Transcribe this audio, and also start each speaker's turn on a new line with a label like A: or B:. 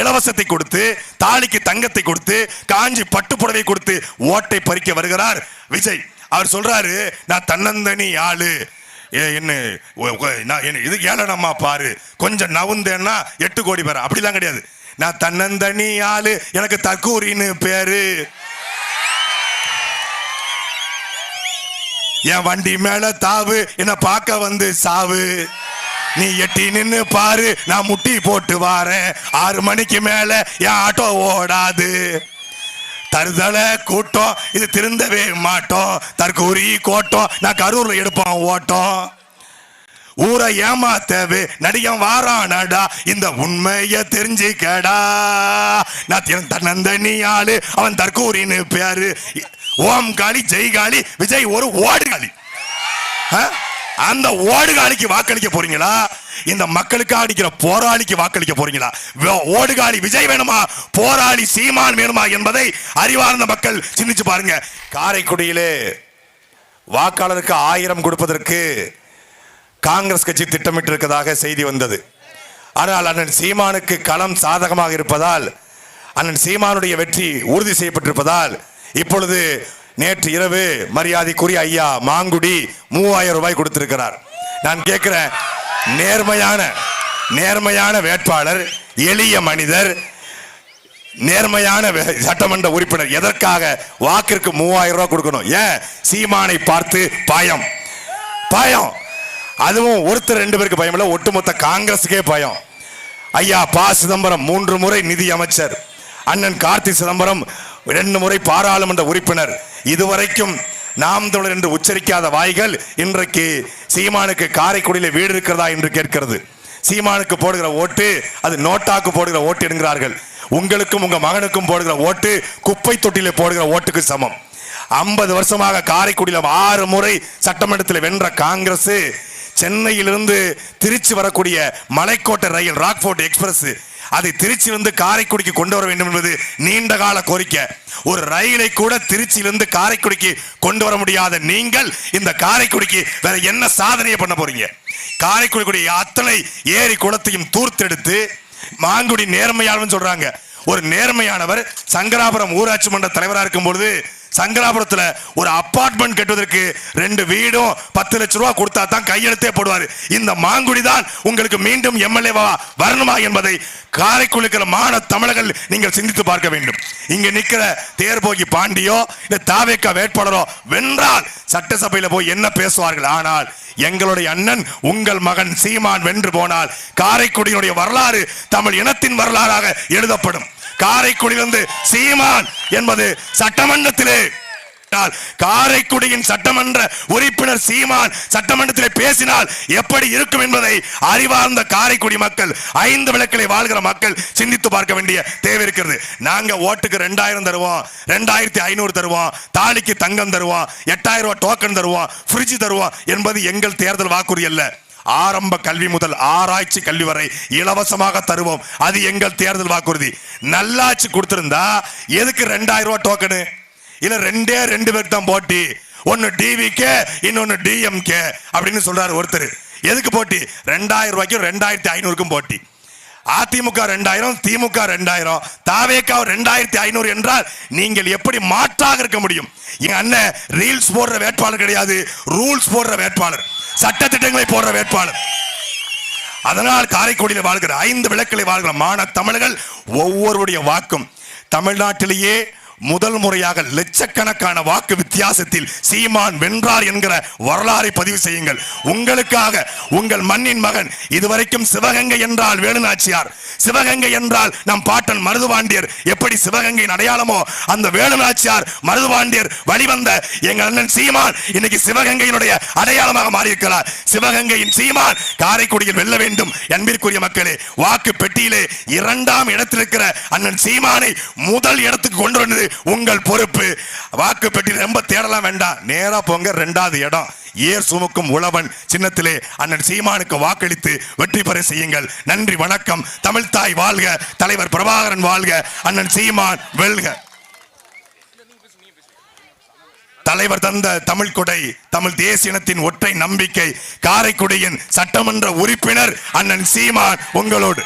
A: இலவசத்தை கொடுத்து, தாலிக்கு தங்கத்தை கொடுத்து, காஞ்சி பட்டு புடவை கொடுத்து ஓட்டை பறிக்க வருகிறார் விஜய். அவர் சொல்றாரு, நான் தன்னந்தனி ஆளு, என்ன இது ஏளனமா பாரு, கொஞ்சம் நவுந்தேன்னா 8 கோடி பேர். அப்படிலாம் கிடையாது. நான் தன்னந்தனி ஆளு, எனக்கு தக்கூரின்னு பேரு, என் வண்டி மேல தாவு, என்ன பார்க்க வந்து சாவு, நீ எட்டி நின்னு பாரு, நான் முட்டி போட்டு வாரேன், 6 மணிக்கு மேல என் ஆட்டோ ஓடாது, தருதல கூட்டம் இது திருந்தவே மாட்டோம், தற்கூரி கோட்டம் நான் கரூர்ல எடுப்போம் ஓட்டம், ஊரை ஏமாத்தவே நடிகன் வாரானடா, இந்த உண்மைய தெரிஞ்சுக்கடா, நான் தன்னந்தனி ஆளு, அவன் தற்கூரின்னு பேரு, ஓம் காளி ஜெய் காளி, விஜய் ஒரு ஓடுகாளி. அந்த ஓடுகாலிக்கு வாக்களிக்க போறீங்களா, இந்த மக்களுக்காக அடிக்கிற போராளிக்கு வாக்களிக்க போறீங்களா? ஓடுகாலி விஜய் வேணுமா, போராளி சீமான் வேணுமா என்பதை அறிவார்ந்த மக்கள் சிந்திச்சு பாருங்க. காரைக்குடியிலே வாக்காளருக்கு 1000 கொடுப்பதற்கு காங்கிரஸ் கட்சி திட்டமிட்டு இருப்பதாக செய்தி வந்தது. ஆனால் அண்ணன் சீமானுக்கு களம் சாதகமாக இருப்பதால், அண்ணன் சீமானுடைய வெற்றி உறுதி செய்யப்பட்டிருப்பதால், இப்பொழுது நேற்று இரவு மரியாதைக்குரிய ஐயா மாங்குடி 3000 ரூபாய் கொடுத்திருக்கிறார். நான் கேட்கிறேன், நேர்மையான வேட்பாளர், எளிய மனிதர், நேர்மையான சட்டமன்ற உறுப்பினர் எதற்காக வாக்கிற்கு 3000 ரூபாய் கொடுக்கணும்? ஏன்? சீமானை பார்த்து பயம். அதுவும் ஒருத்தர் 2 பேருக்கு பயம் இல்ல, ஒட்டுமொத்த காங்கிரஸுக்கே பயம். ஐயா ப சிதம்பரம் 3 முறை நிதி அமைச்சர், அண்ணன் கார்த்தி சிதம்பரம் 2 முறை பாராளுமன்ற உறுப்பினர், இதுவரைக்கும் நாம் தமிழர் என்று உச்சரிக்காத வாய்கள் இன்றைக்கு சீமானுக்கு காரைக்குடியில் வீடு இருக்கிறதா என்று கேட்கிறது. சீமானுக்கு போடுகிற ஓட்டு அது நோட்டாக்கு போடுகிற ஓட்டு என்கிறார்கள். உங்களுக்கும் உங்க மகனுக்கும் போடுகிற ஓட்டு குப்பை தொட்டியில போடுகிற ஓட்டுக்கு சமம். 50 வருஷமாக காரைக்குடியில் 6 முறை சட்டமன்றத்தில் வென்ற காங்கிரஸ் சென்னையிலிருந்து திருச்சி வரக்கூடிய மலைக்கோட்டை ரயில் ராக்ஃபோர்ட் எக்ஸ்பிரஸ் அதை திருச்சியிலிருந்து காரைக்குடிக்கு கொண்டு வர வேண்டும் என்பது நீண்ட கால கோரிக்கை. ஒரு ரயிலை கூட திருச்சியிலிருந்து காரைக்குடிக்கு கொண்டு வர முடியாத நீங்கள் இந்த காரைக்குடிக்கு வேற என்ன சாதனையை பண்ண போறீங்க? காரைக்குடி அத்தனை ஏரி குளத்தையும் தூர்த்தெடுத்து மாங்குடி நேர்மையாளர் சொல்றாங்க. ஒரு நேர்மையானவர் சங்கராபுரம் ஊராட்சி மன்ற தலைவராக இருக்கும் பொழுது சங்கராபுரத்துல ஒரு அபார்ட்மெண்ட் கட்டுவதற்கு 2 வீடும் 10 லட்சம் ரூபாய் கொடுத்தா தான் கையெழுத்தே போடுவார். இந்த மாங்குடி தான் உங்களுக்கு மீண்டும் எம்எல்ஏவா வரணுமா என்பதை காரைக்குடிக்கிற மாநில தமிழர்கள் நீங்கள் சிந்தித்து பார்க்க வேண்டும். இங்க நிக்கிற தேர்போகி பாண்டியோ இந்த தாவேக்கா வேட்பாளரோ வென்றால் சட்டசபையில போய் என்ன பேசுவார்கள்? ஆனால் எங்களுடைய அண்ணன் உங்கள் மகன் சீமான் வென்று போனால் காரைக்குடியினுடைய வரலாறு தமிழ் இனத்தின் வரலாறாக எழுதப்படும். காரைக்குடியிலிருந்து சீமான் என்பது சட்டமன்றத்திலே காரைக்குடியின் சட்டமன்ற உறுப்பினர் சீமான் சட்டமன்றத்தில் பேசினால் எப்படி இருக்கும் என்பதை அறிவார்ந்த காரைக்குடி மக்கள், 5 விளக்கிலே வாழ்கிற மக்கள் சிந்தித்து பார்க்க வேண்டிய தேவை இருக்கிறது. நாங்க ஓட்டுக்கு 2000 தருவோம், 2500 தருவோம், தாலிக்கு தங்கம் தருவோம், 8000 ரூபாய் டோக்கன் தருவோம், ஃப்ரிட்ஜ் தருவோம் என்பது எங்கள் தேர்தல் வாக்குறுதி அல்ல. ஆரம்ப கல்வி முதல் ஆராய்ச்சி கல்வி வரை இலவசமாக தருவோம், அது எங்கள் தேர்தல் வாக்குறுதி. நல்லாட்சி கொடுத்திருந்தா எதுக்கு 2000 ரூபாய் டோக்கனு? இல்ல 2 பேருக்கு தான் போட்டி, ஒன்னு டிவிகே இன்னொன்னு டிஎம்கே அப்படின்னு சொல்றாரு ஒருத்தர். எதுக்கு போட்டி? 2000 ரூபாய்க்கும் 2500க்கும் போட்டி. அதிமுக 2000, திமுக 2000, தாவேகா 2500 என்றால் நீங்கள் எப்படி மாற்றாக இருக்க முடியும்? எங்க அண்ணன் ரீல்ஸ் போடுற வேட்பாளர் கிடையாது, ரூல்ஸ் போடுற வேட்பாளர், சட்ட திட்டங்களை போடுற வேட்பாளர். அதனால் காரைக்குடியில் வாழ்கிற 5 விளக்கிலே வாழ்கிற மாநில தமிழர்கள் ஒவ்வொருடைய வாக்கும் தமிழ்நாட்டிலேயே முதல் முறையாக லட்சக்கணக்கான வாக்கு வித்தியாசத்தில் சீமான் வென்றார் என்கிற வரலாறை பதிவு செய்யுங்கள். உங்களுக்காக உங்கள் மண்ணின் மகன், இதுவரைக்கும் சிவகங்கை என்றால் வேலுநாச்சியார், சிவகங்கை என்றால் நம் பாட்டன் மருதுபாண்டியர் எப்படி சிவகங்கையின் அடையாளமோ அந்த வேலுநாச்சியார் மருதுபாண்டியர் வழிவந்த எங்கள் அண்ணன் சீமான் இன்னைக்கு சிவகங்கையினுடைய அடையாளமாக மாறியிருக்கிறார். சிவகங்கையின் சீமான் காரைக்குடியில் வெல்ல வேண்டும். அன்பிற்குரிய மக்களே, வாக்கு பெட்டியிலே 2ஆம் இடத்தில் இருக்கிற அண்ணன் சீமானை முதல் இடத்துக்கு கொண்டு வந்தது உங்கள் பொறுப்பு. வாக்கு பெட்டியில் ரொம்ப தேடலாம் வேண்டாம், நேரா போங்க 2வது இடம் ஏர் சுமக்கும் உழவன் சின்னத்திலே அண்ணன் சீமானுக்கு வாக்களித்து வெற்றி பெற செய்யுங்கள். நன்றி, வணக்கம். தமிழ் தாய் வாழ்க, தலைவர் பிரபாகரன் வாழ்க, அண்ணன் சீமான் வெல்க. தலைவர் தந்த தமிழ் கொடை, தமிழ் தேசிய இனத்தின் ஒற்றை நம்பிக்கை, காரைக்குடியின் சட்டமன்ற உறுப்பினர் அண்ணன் சீமான் உங்களோடு.